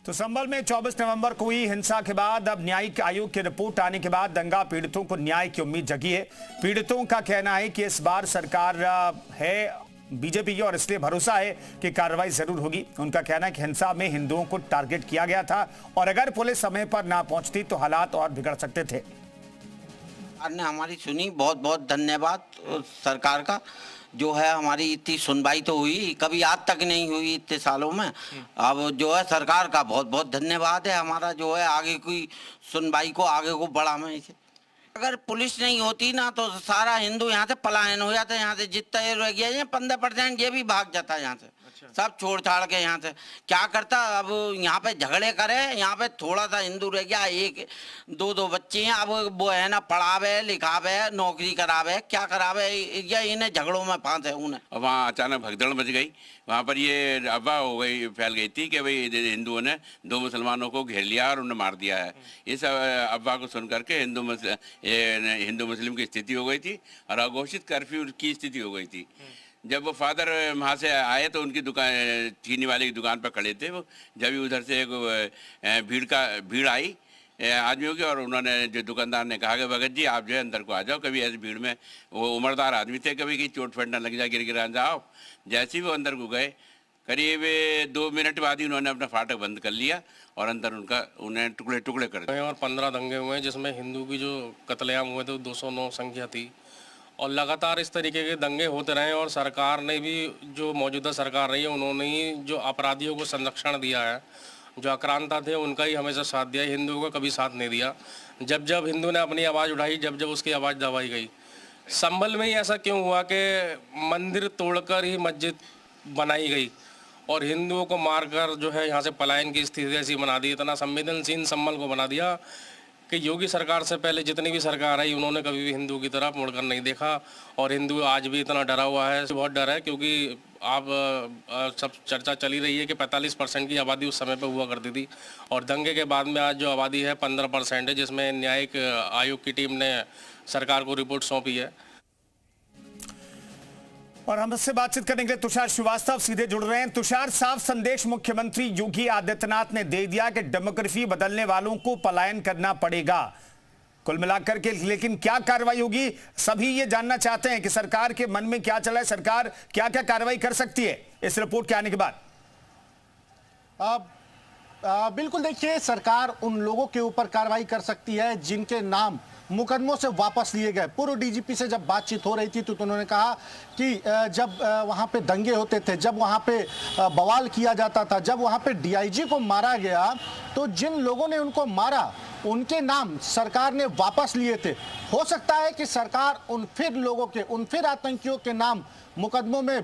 तो संभल में 24 नवंबर को हुई हिंसा के बाद अब न्यायिक आयोग की रिपोर्ट आने के बाद दंगा पीड़ितों को न्याय की उम्मीद जगी है। पीड़ितों का कहना है कि इस बार सरकार है बीजेपी की और इसलिए भरोसा है कि कार्रवाई जरूर होगी। उनका कहना है कि हिंसा में हिंदुओं को टारगेट किया गया था और अगर पुलिस समय पर ना पहुंचती तो हालात और बिगड़ सकते थे। सरकार ने हमारी सुनी, बहुत बहुत धन्यवाद सरकार का। जो है हमारी इतनी सुनवाई तो हुई, कभी आज तक नहीं हुई इतने सालों में। अब जो है सरकार का बहुत बहुत धन्यवाद है। हमारा जो है आगे की सुनवाई को आगे को बढ़ा में इसे। अगर पुलिस नहीं होती ना तो सारा हिंदू यहाँ से पलायन हो जाता है। यहाँ से जितना ये रह गया 15% ये भी भाग जाता है यहाँ से। सब छोड़ छाड़ के यहाँ से क्या करता। अब यहाँ पे झगड़े करे, यहाँ पे थोड़ा सा हिंदू रह गया, एक दो बच्चे हैं, अब वो है ना पढ़ावे लिखावे नौकरी करावे क्या करावे, या इन्हें झगड़ों में फांसे उन्हें। वहाँ अचानक भगदड़ मच गई। वहाँ पर ये अफवाह हो गई, फैल गई थी कि भाई हिंदुओं ने 2 मुसलमानों को घेर लिया और उन्हें मार दिया है। इस अफवाह को सुन करके हिंदू मुस्लिम की स्थिति हो गई थी और अघोषित कर्फ्यू की स्थिति हो गई थी। जब वो फादर वहाँ से आए तो उनकी दुकान, चीनी वाले की दुकान पर खड़े थे वो। जब भी उधर से एक भीड़ आई आदमियों की, और उन्होंने जो दुकानदार ने कहा कि भगत जी आप जो है अंदर को आ जाओ। कभी ऐसी भीड़ में वो उम्रदार आदमी थे, कभी की चोट फट ना लग जाए, गिर जाओ। जैसे ही वो अंदर को गए, करीब 2 मिनट बाद ही उन्होंने अपना फाटक बंद कर लिया और अंदर उन्हें टुकड़े टुकड़े कर दिए। और 15 दंगे हुए जिसमें हिंदू की जो कत्लेआम हुए थे 209 संख्या थी, और लगातार इस तरीके के दंगे होते रहे। और सरकार ने भी, जो मौजूदा सरकार रही है, उन्होंने ही जो अपराधियों को संरक्षण दिया है, जो आक्रांता थे उनका ही हमेशा साथ दिया, हिंदुओं का कभी साथ नहीं दिया। जब जब हिंदू ने अपनी आवाज़ उठाई, जब जब उसकी आवाज़ दबाई गई। संभल में ही ऐसा क्यों हुआ कि मंदिर तोड़कर ही मस्जिद बनाई गई और हिंदुओं को मारकर जो है यहाँ से पलायन की स्थिति ऐसी बना दी। इतना संवेदनशील संभल को बना दिया कि योगी सरकार से पहले जितनी भी सरकार आई उन्होंने कभी भी हिंदू की तरफ मुड़कर नहीं देखा। और हिंदू आज भी इतना डरा हुआ है, बहुत डर है, क्योंकि आप सब चर्चा चली रही है कि 45% की आबादी उस समय पर हुआ करती थी और दंगे के बाद में आज जो आबादी है 15% है, जिसमें न्यायिक आयोग की टीम ने सरकार को रिपोर्ट सौंपी है। और हम इससे बातचीत करने के लिए तुषार श्रीवास्तव सीधे जुड़ रहे हैं। तुषार, साफ संदेश मुख्यमंत्री योगी आदित्यनाथ ने दे दिया कि डेमोग्राफी बदलने वालों को पलायन करना पड़ेगा कुल मिलाकर के, लेकिन क्या कार्रवाई होगी? सभी ये जानना चाहते हैं कि सरकार के मन में क्या चला है, सरकार क्या क्या कार्रवाई कर सकती है इस रिपोर्ट के आने के बाद। बिल्कुल, देखिए सरकार उन लोगों के ऊपर कार्रवाई कर सकती है जिनके नाम मुकदमों से वापस लिए गए। पूर्व डीजीपी से जब बातचीत हो रही थी तो उन्होंने कहा कि जब वहाँ पे दंगे होते थे, जब वहाँ पे बवाल किया जाता था, जब वहाँ पे डीआईजी को मारा गया तो जिन लोगों ने उनको मारा उनके नाम सरकार ने वापस लिए थे। हो सकता है कि सरकार उन फिर आतंकियों के नाम मुकदमों में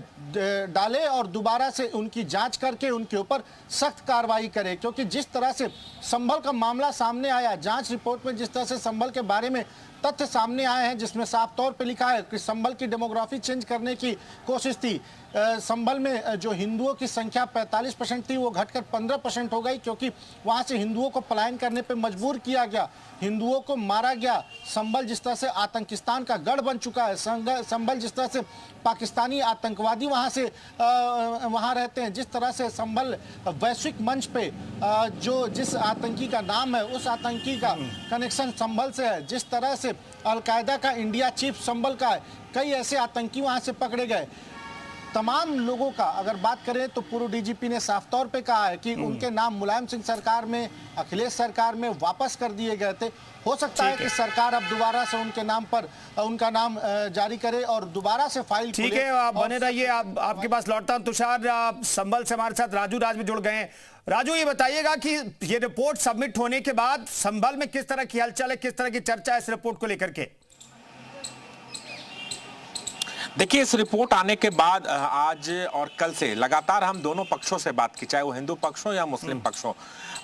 डाले और दोबारा से उनकी जांच करके उनके ऊपर सख्त कार्रवाई करे, क्योंकि जिस तरह से संभल का मामला सामने आया, जांच रिपोर्ट में जिस तरह से संभल के बारे में तथ्य सामने आए हैं, जिसमें साफ तौर पे लिखा है कि संभल की डेमोग्राफी चेंज करने की कोशिश थी। संभल में जो हिंदुओं की संख्या 45% थी वो घटकर 15% हो गई, क्योंकि वहां से हिंदुओं को पलायन करने पे मजबूर किया गया, हिंदुओं को मारा गया। संभल जिस तरह से आतंकिस्तान का गढ़ बन चुका है, संभल जिस तरह से पाकिस्तानी आतंकवादी वहाँ रहते हैं, जिस तरह से संभल वैश्विक मंच पे जिस आतंकी का नाम है उस आतंकी का कनेक्शन संभल से है, जिस तरह से अलकायदा का इंडिया चीफ संभल का है, कई ऐसे आतंकी वहाँ से पकड़े गए। तमाम लोगों का अगर बात करें तो पूर्व डीजीपी ने साफ तौर पे कहा है कि उनके नाम मुलायम सिंह सरकार में, अखिलेश सरकार में वापस कर दिए गए थे। हो सकता है कि सरकार अब दोबारा से उनके नाम पर उनका नाम जारी करे और दोबारा से फाइल। ठीक है, आप बने रहिए, आपके पास लौटता हूं। तुषार, संभल से हमारे साथ राजू राज भी जुड़ गए हैं। राजू, ये बताइएगा कि ये रिपोर्ट सबमिट होने के बाद संभल में किस तरह की हलचल है, किस तरह की चर्चा है इस रिपोर्ट को लेकर के? देखिए, इस रिपोर्ट आने के बाद आज और कल से लगातार हम दोनों पक्षों से बात की, चाहे वो हिंदू पक्ष हो या मुस्लिम पक्ष हो।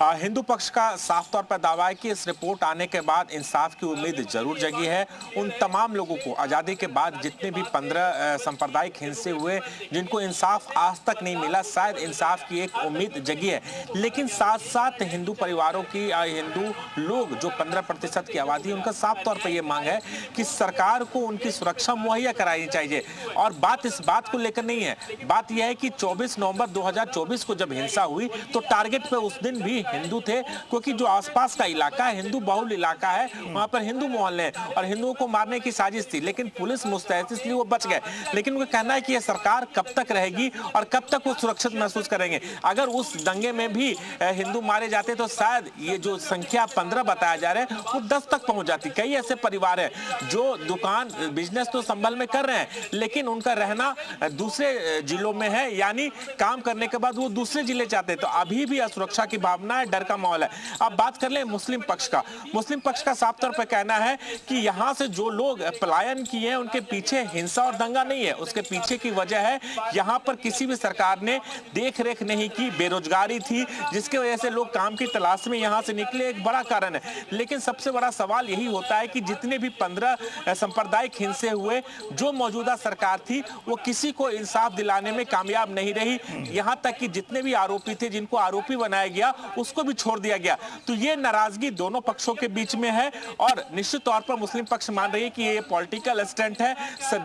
हिंदू पक्ष का साफ तौर पर दावा है कि इस रिपोर्ट आने के बाद इंसाफ की उम्मीद जरूर जगी है। उन तमाम लोगों को आज़ादी के बाद जितने भी 15 सांप्रदायिक हिंसे हुए जिनको इंसाफ आज तक नहीं मिला, शायद इंसाफ की एक उम्मीद जगी है। लेकिन साथ साथ हिंदू परिवारों की, हिंदू लोग जो 15% की आबादी है, उनका साफ तौर पर यह मांग है कि सरकार को उनकी सुरक्षा मुहैया करानी चाहिए। जाएंगे। और बात इस बात को लेकर नहीं है, बात यह है कि 24 नवंबर 2024 को जब हिंसा हुई तो टारगेट पे उस दिन भी हिंदू थे, क्योंकि जो आसपास का इलाका है हिंदू बहुल इलाका है, वहां पर हिंदू मोहल्ले हैं और हिंदुओं को मारने की साजिश थी, लेकिन पुलिस मुस्तैद इसलिए वो बच गए। लेकिन उनका कहना है कि यह सरकार कब तक रहेगी और कब तक वो सुरक्षित महसूस करेंगे। अगर उस दंगे में भी हिंदू मारे जाते तो शायद ये जो संख्या 15 बताया जा रहा है वो 10 तक पहुंच जाती। कई ऐसे परिवार है जो दुकान बिजनेस तो संभल में कर रहे हैं, लेकिन उनका रहना दूसरे जिलों में है, यानी काम करने के बाद वो दूसरे जिले जाते हैं। तो अभी भी असुरक्षा की भावना है, डर का माहौल है। अब बात कर ले मुस्लिम पक्ष का। मुस्लिम पक्ष का साफ तौर पर कहना है कि यहाँ से जो लोग पलायन किए हैं उनके पीछे हिंसा और दंगा नहीं है, उसके पीछे की वजह है यहाँ पर किसी भी सरकार ने देख रेख नहीं की, बेरोजगारी थी जिसकी वजह से लोग काम की तलाश में यहाँ से निकले, एक बड़ा कारण है। लेकिन सबसे बड़ा सवाल यही होता है कि जितने भी 15 सांप्रदायिक हिंसे हुए, जो मौजूदा सरकार थी वो किसी को इंसाफ दिलाने में कामयाब नहीं रही। यहाँ तक कि जितने भी आरोपी थे, जिनको आरोपी बनाया गया उसको भी छोड़ दिया गया। तो ये नाराजगी दोनों पक्षों के बीच में है और निश्चित तौर पर मुस्लिम पक्ष मान रही है कि ये पॉलिटिकल स्टंट है।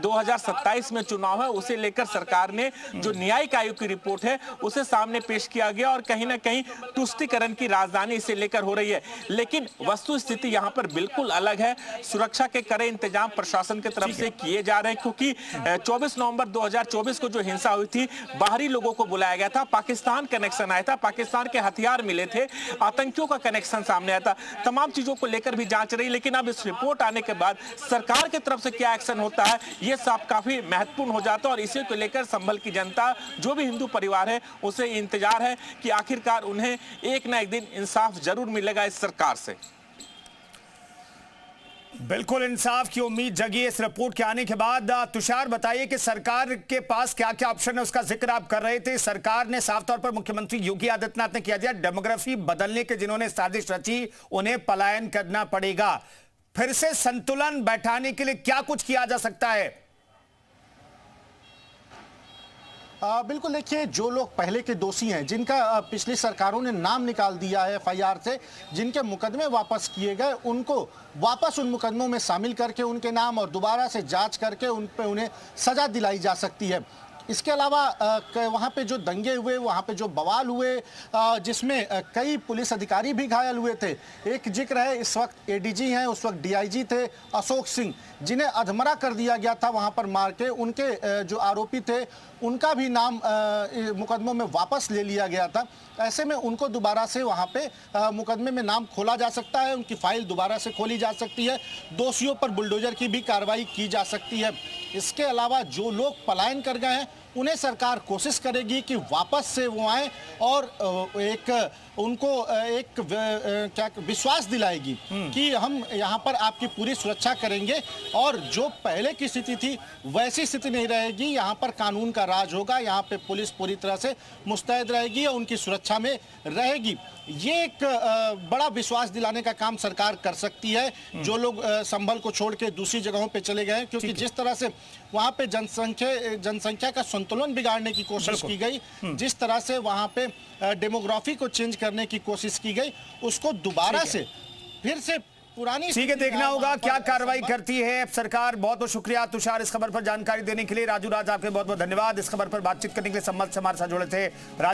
2027 में चुनाव है, उसे लेकर सरकार ने जो न्यायिक आयोग की रिपोर्ट है उसे सामने पेश किया गया और कहीं ना कहीं तुष्टीकरण की राजधानी इसे लेकर हो रही है। लेकिन वस्तु स्थिति यहाँ पर बिल्कुल अलग है। सुरक्षा के कड़े इंतजाम प्रशासन की तरफ से किए जा रहे हैं, क्योंकि 24 नवंबर 2024 को जो हिंसा हुई थी, बाहरी लोगों को बुलाया गया था, पाकिस्तान कनेक्शन आया था, पाकिस्तान के हथियार मिले थे, आतंकियों का कनेक्शन सामने आया था, तमाम चीजों को लेकर भी जांच रही। लेकिन अब इस रिपोर्ट आने के बाद सरकार की तरफ से क्या एक्शन होता है ये सब काफी महत्वपूर्ण हो जाता है और इसी को लेकर संभल की जनता, जो भी हिंदू परिवार है, उसे इंतजार है कि आखिरकार उन्हें एक ना एक दिन इंसाफ जरूर मिलेगा इस सरकार से। बिल्कुल इंसाफ की उम्मीद जगी इस रिपोर्ट के आने के बाद। तुषार बताइए कि सरकार के पास क्या क्या ऑप्शन है, उसका जिक्र आप कर रहे थे। सरकार ने साफ तौर पर मुख्यमंत्री योगी आदित्यनाथ ने किया दिया, डेमोग्राफी बदलने के जिन्होंने साजिश रची उन्हें पलायन करना पड़ेगा। फिर से संतुलन बैठाने के लिए क्या कुछ किया जा सकता है? बिल्कुल, देखिए जो लोग पहले के दोषी हैं, जिनका पिछली सरकारों ने नाम निकाल दिया है एफआईआर से, जिनके मुकदमे वापस किए गए, उनको वापस उन मुकदमों में शामिल करके उनके नाम और दोबारा से जांच करके उन पे उन्हें सजा दिलाई जा सकती है। इसके अलावा वहाँ पे जो दंगे हुए, वहाँ पे जो बवाल हुए, जिसमें कई पुलिस अधिकारी भी घायल हुए थे। एक जिक्र है, इस वक्त एडीजी हैं, उस वक्त डीआईजी थे अशोक सिंह, जिन्हें अधमरा कर दिया गया था वहाँ पर मार के। उनके जो आरोपी थे उनका भी नाम मुकदमों में वापस ले लिया गया था। ऐसे में उनको दोबारा से वहाँ पे मुकदमे में नाम खोला जा सकता है, उनकी फाइल दोबारा से खोली जा सकती है, दोषियों पर बुलडोजर की भी कार्रवाई की जा सकती है। इसके अलावा जो लोग पलायन कर गए हैं उन्हें सरकार कोशिश करेगी कि वापस से वो आए और उनको एक क्या विश्वास दिलाएगी कि हम यहाँ पर आपकी पूरी सुरक्षा करेंगे और जो पहले की स्थिति थी वैसी स्थिति नहीं रहेगी। यहाँ पर कानून का राज होगा, यहाँ पे पुलिस पूरी तरह से मुस्तैद रहेगी और उनकी सुरक्षा में रहेगी। ये एक बड़ा विश्वास दिलाने का काम सरकार कर सकती है। जो लोग संभल को छोड़ के दूसरी जगहों पे चले गए, क्योंकि जिस तरह से वहाँ पे जनसंख्या का संतुलन बिगाड़ने की कोशिश की गई, जिस तरह से वहाँ पे डेमोग्राफी को चेंज करने की कोशिश की गई, उसको दोबारा से फिर से पुरानी, ठीक है, देखना होगा क्या कार्रवाई करती है सरकार। बहुत बहुत शुक्रिया तुषार इस खबर पर जानकारी देने के लिए। राजू राज, आपके बहुत बहुत धन्यवाद। इस खबर पर बातचीत करने के लिए संबंध से हमारे साथ जुड़े थे।